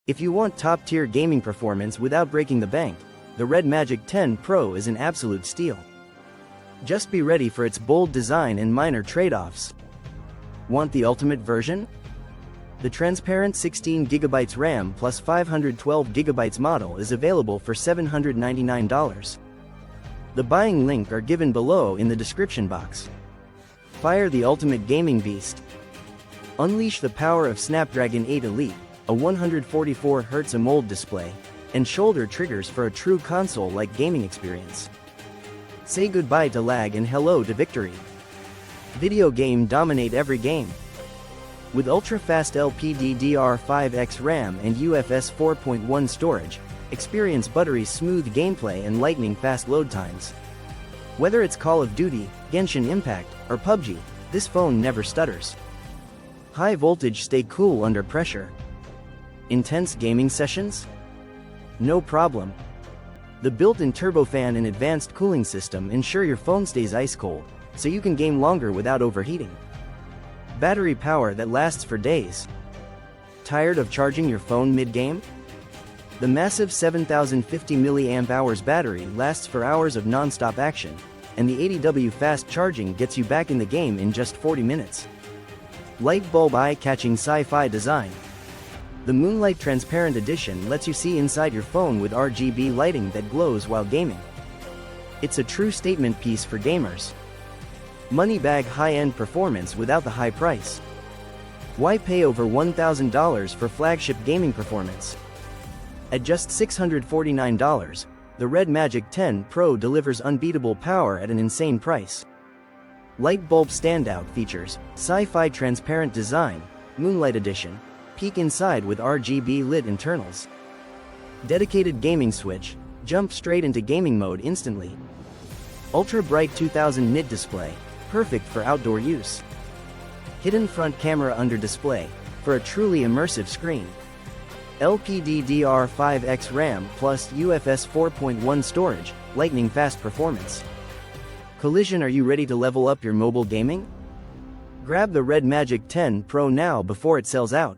If you want top-tier gaming performance without breaking the bank, the RedMagic 10 Pro is an absolute steal. Just be ready for its bold design and minor trade-offs. Want the ultimate version? The transparent 16GB RAM plus 512GB model is available for $799. The buying link are given below in the description box. Fire the ultimate gaming beast. Unleash the power of Snapdragon 8 Elite, a 144Hz AMOLED display, and shoulder triggers for a true console-like gaming experience. Say goodbye to lag and hello to victory. Video game dominate every game. With ultra-fast LPDDR5X RAM and UFS 4.1 storage, experience buttery smooth gameplay and lightning-fast load times. Whether it's Call of Duty, Genshin Impact, or PUBG, this phone never stutters. High voltage stay cool under pressure. Intense gaming sessions? No problem. The built-in turbofan and advanced cooling system ensure your phone stays ice-cold, so you can game longer without overheating. Battery power that lasts for days. Tired of charging your phone mid-game? The massive 7050 mAh battery lasts for hours of non-stop action, and the 80W fast charging gets you back in the game in just 40 minutes. Light bulb eye-catching sci-fi design. The Moonlight Transparent Edition lets you see inside your phone with RGB lighting that glows while gaming. It's a true statement piece for gamers. Money bag high-end performance without the high price. Why pay over $1,000 for flagship gaming performance? At just $649, the RedMagic 10 Pro delivers unbeatable power at an insane price. Light bulb standout features, sci-fi transparent design, Moonlight Edition, peek inside with RGB lit internals. Dedicated gaming switch, jump straight into gaming mode instantly. Ultra bright 2000 nit display, perfect for outdoor use. Hidden front camera under display, for a truly immersive screen. LPDDR5X RAM plus UFS 4.1 storage, lightning fast performance. Collision, are you ready to level up your mobile gaming? Grab the RedMagic 10 Pro now before it sells out.